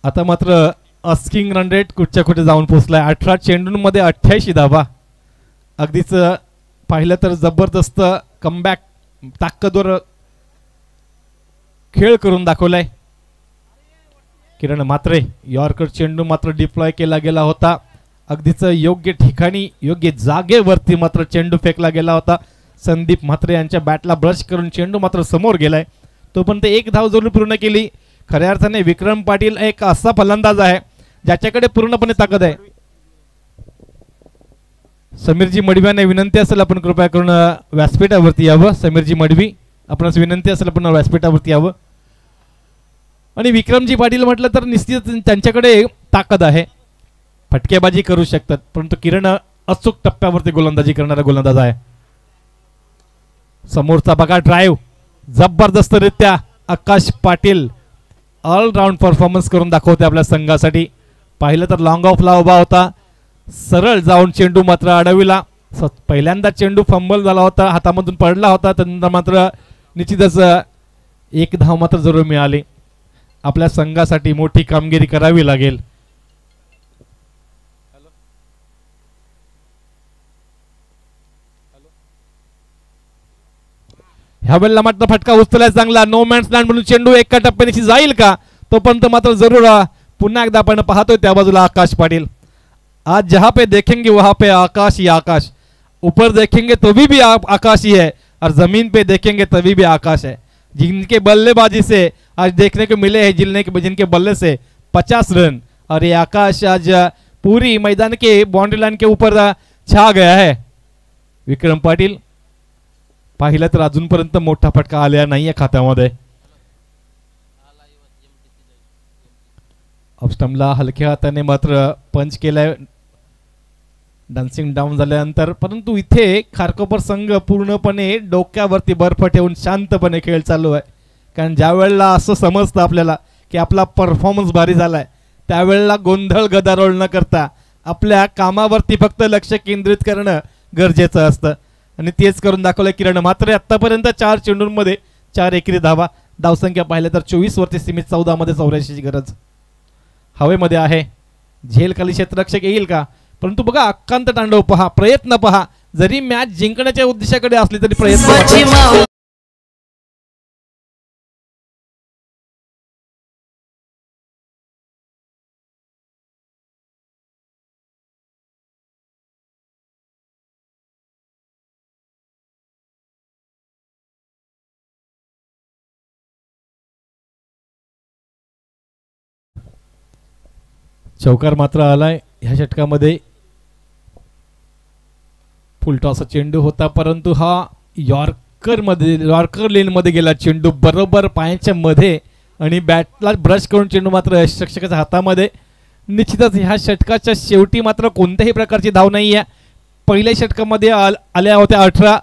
आता मात्र अस्किंग रन रेट कुठच्या कुठे जाऊन पोहोचलाय. 18 चेंडूंमध्ये 88 धावा. अगदीच पाहिलं तर जबरदस्त कमबॅक ताकदवर खेळ करून दाखवलाय किरण म्हात्रे. यॉर्कर चेंडू मात्र डिप्लॉय केला गेला होता. अगदीच योग्य ठिकाणी योग्य जागेवरती मात्र चेंडू फेकला गेला होता. संदीप म्हात्रे यांच्या बॅटला ब्रश करून चेंडू मात्र समोर गेलाय. तोपर्यंत एक धाव जरूर पूर्ण केली. खऱ्या अर्थाने विक्रम पाटील एक असा फलंदाज आहे ज्याच्याकडे पूर्णपणे ताकद आहे. समीरजी मडवीने विनंती असेल आपण कृपया करून व्यासपीठावरती यावं. समीरजी मडवी आपणास विनंती असेल आपण व्यासपीठावरती यावं. आणि विक्रमजी पाटील म्हटलं तर निश्चित त्यांच्याकडे ताकद आहे. फटकेबाजी करू शकतात परंतु किरण अचूक टप्प्यावरती गोलंदाजी करणारा गोलंदाज आहे. समोरचा बघा ड्राईव्ह जबरदस्तरित्या आकाश पाटील ऑलराऊंड परफॉर्मन्स करून दाखवते आपल्या संघासाठी. पाहिलं तर लॉंग ऑफला उभा होता. सरळ जाऊन चेंडू मात्र अडविला. पहिल्यांदा चेंडू फंबल झाला होता हातामधून पडला होता. त्यानंतर मात्र निश्चितच एक धाव मात्र जरूर मिळाली. आपल्या संघासाठी मोठी कामगिरी करावी लागेल. ह्या वेळेला मात्र फटका उचलाय चांगला. नो मॅन्स लँड म्हणून चेंडू एका टप्प्याने जाईल का तोपर्यंत मात्र जरूर पुन्हा एकदा आपण पाहतोय त्या बाजूला आकाश पाटील. आज जहां पे देखेंगे वहां पे आकाश ही आकाश. ऊपर देखेंगे तभी भी आकाश ही है और जमीन पे देखेंगे तभी भी आकाश है. जिनके बल्लेबाजी से आज देखने को मिले हैं जिनके बल्ले से 50 रन और ये आकाश आज पूरी मैदान के बाउंड्री लाइन के ऊपर छा गया है. विक्रम पाटील पाहिलं तर अजूनपर्यंत मोठा फटका आलेला नाहीये खात्यामध्ये. ऑफस्टंपला हलक्या हाताने मात्र पंच केलाय डान्सिंग डाऊन झाल्यानंतर. परंतु इथे खारकोपर संघ पूर्णपणे डोक्यावरती बर्फ ठेवून शांतपणे खेळ चालू आहे. कारण ज्या वेळेला असं समजतं आपल्याला की आपला परफॉर्मन्स भारी झालाय त्यावेळेला गोंधळ गदारोळ न करता आपल्या कामावरती फक्त लक्ष केंद्रित करणं गरजेचं असतं. आणि तेच करून दाखवलं किरण म्हात्रे. आतापर्यंत 4 चेंडूंमध्ये 4 एकरी धावा. धावसंख्या पाहिलं तर 24 वरती सीमित. 14 मध्ये 84 ची गरज. हवेमध्ये आहे. झेल खाली क्षेत्ररक्षक येईल का. परंतु बघा अक्कांत तांडव पहा. प्रयत्न पहा. जरी मॅच जिंकण्याच्या उद्देशाकडे असली तरी प्रयत्न. चौकार मात्र आलाय ह्या षटकामध्ये. फुलटॉस चेंडू होता परंतु हा यॉर्कर लेन मध्ये गेला चेंडू बरोबर पायाच्या मध्ये आणि बॅटला ब्रश करून चेंडू मात्र रक्षकाच्या हातामध्ये. निश्चितच ह्या षटकाच्या शेवटी मात्र कोणत्याही प्रकारची धाव नाही आहे. पहिल्या षटकामध्ये आल्या होत्या 18.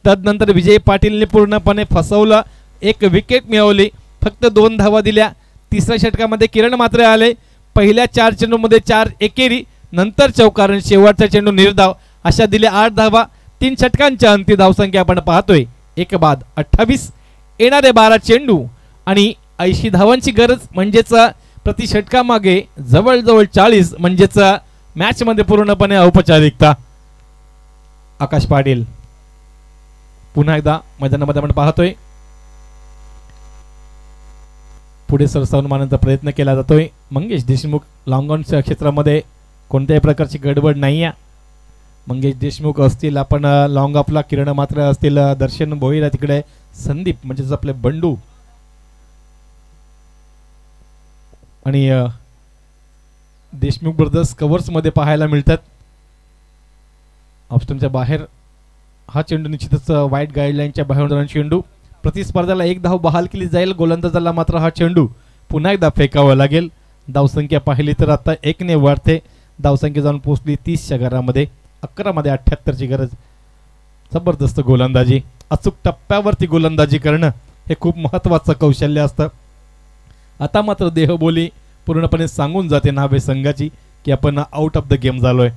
तदनंतर विजय पाटीलने पूर्णपणे फसवलं. 1 विकेट मिळवली. फक्त 2 धावा दिल्या. तिसऱ्या षटकामध्ये किरण मात्र आले. पहिल्या 4 चेंडूमध्ये 4 एकेरी नंतर चौकार आणि शेवटचा चेंडू निर्धाव अशा दिल्या 8 धावा. 3 षटकांच्या अंतिम धावसंख्या आपण पाहतोय 1 बाद 28. येणारे 12 चेंडू आणि 80 धावांची गरज म्हणजेच प्रति षटकामागे जवळजवळ 40 म्हणजेच मॅच मध्ये पूर्णपणे औपचारिकता. आकाश पाटील पुन्हा एकदा मैदानामध्ये आपण पाहतोय. पुढे सरसावून मारण्याचा प्रयत्न केला जातोय. मंगेश देशमुख लॉंग ऑन क्षेत्रामध्ये कोणत्याही प्रकारची गडबड नाही आहे. मंगेश देशमुख असतील आपण लॉंग ऑफला. किरण मात्र असतील. दर्शन भोईर तिकडे. संदीप म्हणजेच आपले बंडू आणि देशमुख ब्रदर्स कव्हर्स मध्ये पाहायला मिळतात. ऑप्शनच्या बाहेर हा चेंडू निश्चितच वाईट गाईडलाईनच्या बाहेर जाणारा चेंडू. प्रतिस्पर्ध्याला एक धाव बहाल केली जाईल. गोलंदाजाला मात्र हा चेंडू पुन्हा एकदा फेकावा लागेल. धावसंख्या पाहिली तर आता 1ने वाढते. धावसंख्या जाऊन पोहोचली 30च्या घरामध्ये. 11 मध्ये 78ची गरज. जबरदस्त गोलंदाजी. अचूक टप्प्यावरती गोलंदाजी करणं हे खूप महत्त्वाचं कौशल्य असतं. आता मात्र देहबोली पूर्णपणे सांगून जाते नावे संघाची की आपण आउट ऑफ द गेम झालोय.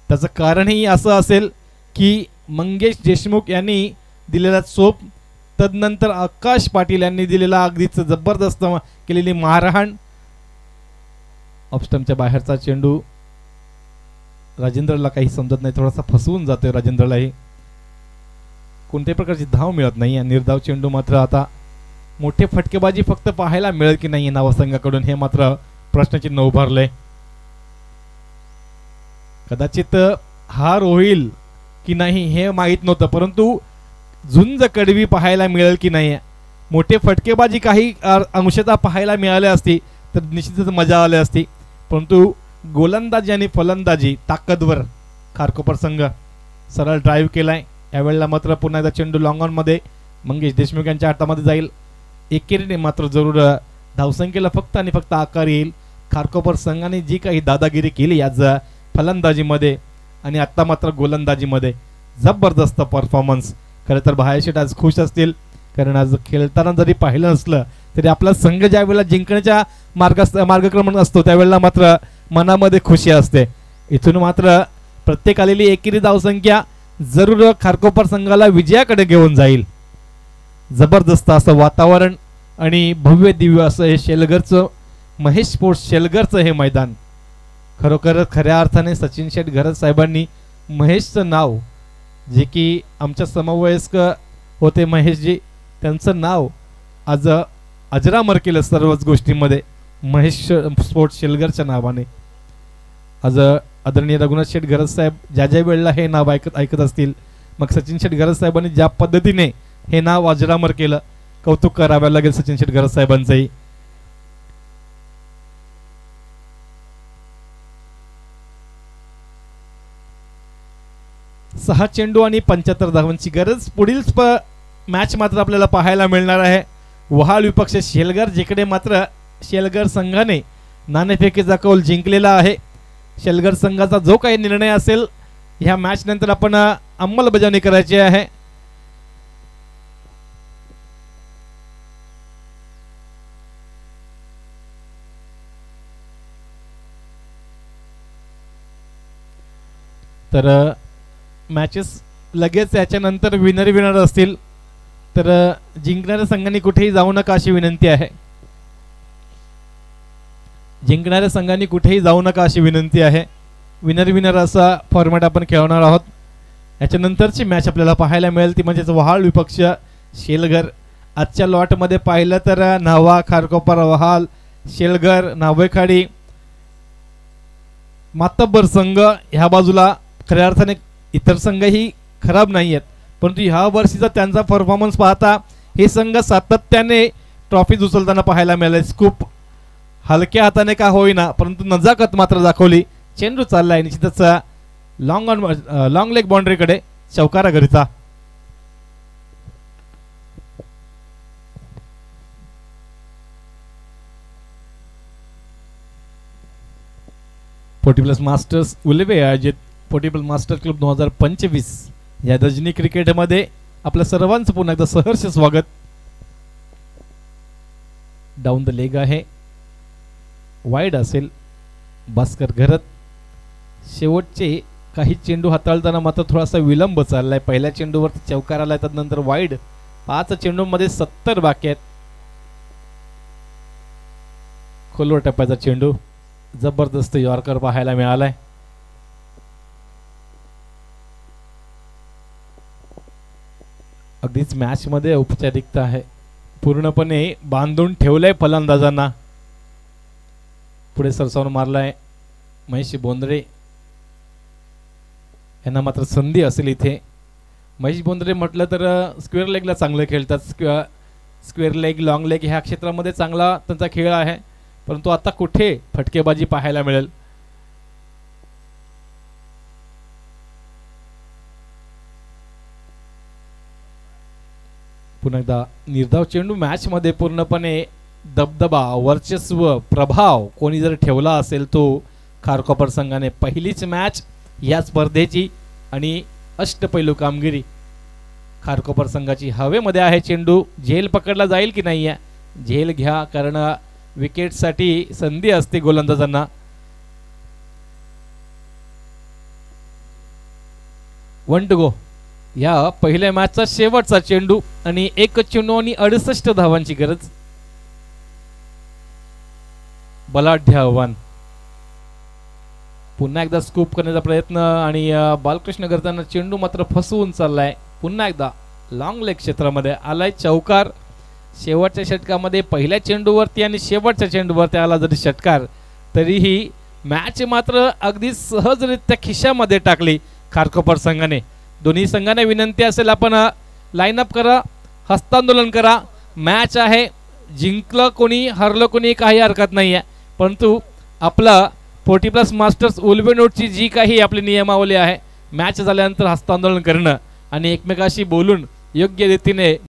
त्याचं कारणही असं असेल की मंगेश देशमुख यांनी दिलेला चोप, तदनंतर आकाश पाटील यांनी दिलेला अगदीच जबरदस्त केलेली मारहाण. ऑफस्टंपच्या बाहेरचा चेंडू. राजेंद्रला काही समजत नाही, थोडासा फसवून जातोय राजेंद्रलाही. कोणत्याही प्रकारची धाव मिळत नाही. निर्धाव चेंडू मात्र आता मोठे फटकेबाजी फक्त पाहायला मिळेल की नाही नावसंघाकडून हे मात्र प्रश्नचिन्ह उभारलंय. कदाचित हार होईल की नाही हे माहीत नव्हतं, परंतु झुंज कडवी पाहायला मिळेल की नाही. मोठे फटकेबाजी काही अंशतः पाहायला मिळाले असती तर निश्चितच मजा आली असती, परंतु गोलंदाजी आणि फलंदाजी ताकदवर खारकोपर संघ सरळ ड्राईव्ह केलाय. यावेळेला मात्र पुन्हा एकदा चेंडू लॉंग ऑन मध्ये मंगेश देशमुख यांच्या हातामध्ये जाईल. एकेरीने मात्र जरूर धावसंख्येला फक्त आणि फक्त आकार येईल. खारकोपर संघाने जी काही दादागिरी केली आज फलंदाजीमध्ये आणि आत्ता मात्र गोलंदाजीमध्ये जबरदस्त परफॉर्मन्स. खरं तर बाहेरशेट आज खुश असतील, कारण आज खेळताना जरी पाहिलं नसलं तरी आपला संघ ज्या वेळेला जिंकण्याच्या मार्गक्रमण असतो त्यावेळेला मात्र मनामध्ये खुशी असते. इथून मात्र प्रत्येक आलेली एकेरी धावसंख्या जरूर खारकोपर संघाला विजयाकडे घेऊन जाईल. जबरदस्त असं वातावरण आणि भव्य दिव्य असं हे शेलगरचं, महेश स्पोर्ट्स शेलगरचं हे मैदान. खरोखर खऱ्या अर्थाने सचिन शेठ घरत साहेबांनी महेशचं नाव, जे की आमच्या समवयस्क होते महेशजी, त्यांचं नाव आज अजरामर केलं सर्वच गोष्टींमध्ये महेश स्पोर्ट्स शेलगरच्या नावाने. आज आदरणीय रघुनाथ शेठ घरत साहेब ज्या ज्या वेळेला हे नाव ऐकत असतील, मग सचिन शेठ घरत साहेबांनी ज्या पद्धतीने हे नाव अजरामर केलं, कौतुक करावं लागेल सचिन शेठ घरत साहेबांचंही. सहा चेंडू आणि 75 धावांची गरज. पुढील मॅच मात्र आपल्याला पाहायला मिळणार आहे वहाळ विपक्ष शेलगर, जिकडे मात्र शेलगर संघाने नाणेफेकीचा कौल जिंकलेला आहे. शेलगर संघाचा जो काही निर्णय असेल ह्या मॅच नंतर आपण अंमलबजावणी करायची आहे. तर मॅचेस लगेच याच्यानंतर विनर असतील, तर जिंकणाऱ्या संघांनी कुठेही जाऊ नका अशी विनंती आहे. जिंकणाऱ्या संघांनी कुठेही जाऊ नका अशी विनंती आहे. विनर असा फॉर्मॅट आपण खेळवणार आहोत. याच्यानंतरची मॅच आपल्याला पाहायला मिळेल ती म्हणजेच वहाळ विपक्ष शेलगर. आजच्या लॉटमध्ये पाहिलं तर न्हावा, खारकोपर, वहाल, शेलगर, नावेखाडी, मातब्बर संघ ह्या बाजूला. खऱ्या अर्थाने इतर संघही खराब नाही आहेत, परंतु ह्या वर्षीचा त्यांचा परफॉर्मन्स पाहता हे संघ सातत्याने ट्रॉफीज उचलताना पाहायला मिळाले. खूप हलक्या हाताने का होईना, परंतु नजाकत मात्र दाखवली. चेंडू चाललाय निश्चितच लॉंग लेग बाउंड्रीकडे, चौकारा घरीचा. पोर्टिबल मास्टर्स उलवे आयोजित पोर्टिबल मास्टर क्लब 2025 या रजनी क्रिकेटमध्ये आपल्या सर्वांचं पुन्हा एकदा सहर्ष स्वागत. डाऊन द लेग आहे, वाईड असेल. भास्कर घरत शेवटचे काही चेंडू हाताळताना मात्र थोडासा विलंब चाललाय. पहिल्या चेंडूवरती चौकार आलाय, त्यानंतर वाईड. 5 चेंडूंमध्ये 70 बाकी आहेत. खोलवर टप्प्याचा चेंडू, जबरदस्त यॉर्कर पाहायला मिळालाय. अगदीच मॅच मध्ये औपचारिकता आहे, पूर्णपणे बांधून ठेवलंय फलंदाजांना. पुढे सरसावून मारलाय महेश बोंद्रे यांना मात्र संधी असेल इथे. महेश बोंद्रे म्हटलं तर स्क्वेअर लेगला चांगलं खेळतात. स्क्वेअर लेग, लॉंग लेग ह्या क्षेत्रामध्ये चांगला त्यांचा खेळ आहे, परंतु आता कुठे फटकेबाजी पाहायला मिळेल. पुन्हा एकदा निर्धाव चेंडू. मॅचमध्ये पूर्णपणे दबदबा, वर्चस्व, प्रभाव कोणी जर ठेवला असेल तो खारकोपर संघाने. पहिलीच मॅच या स्पर्धेची आणि अष्टपैलू कामगिरी खारकोपर संघाची. हवेमध्ये आहे चेंडू. झेल पकडला जाईल की नाही आहे? झेल घ्या, कारण विकेटसाठी संधी असते गोलंदाजांना. 1 to go. या पहिल्या मॅचचा शेवटचा चेंडू आणि एक चेंडू आणि 68 धावांची गरज. बलाढ्य आव्हान. पुन्हा एकदा स्कूप करण्याचा प्रयत्न आणि बालकृष्ण करताना चेंडू मात्र फसवून चाललाय. पुन्हा एकदा लॉंग लेग क्षेत्रामध्ये आलाय चौकार. शेवटच्या षटकामध्ये पहिल्या चेंडूवरती आणि शेवटच्या चेंडूवरती आला जरी षटकार, तरीही मॅच मात्र अगदी सहजरित्या खिशामध्ये टाकली खारकोपर संघाने. दोन्ही संघांना विनंती असेल आपण लाईनअप करा, हस्तांदोलन करा. मॅच आहे, जिंकलं कोणी हरलं कोणी काही हरकत नाही आहे, परंतु आपला 40+ मास्टर्स उल्बेनोटची जी काही आपली नियमावली आहे, मॅच झाल्यानंतर हस्तांदोलन करणं आणि एकमेकाशी बोलून योग्य रीतीने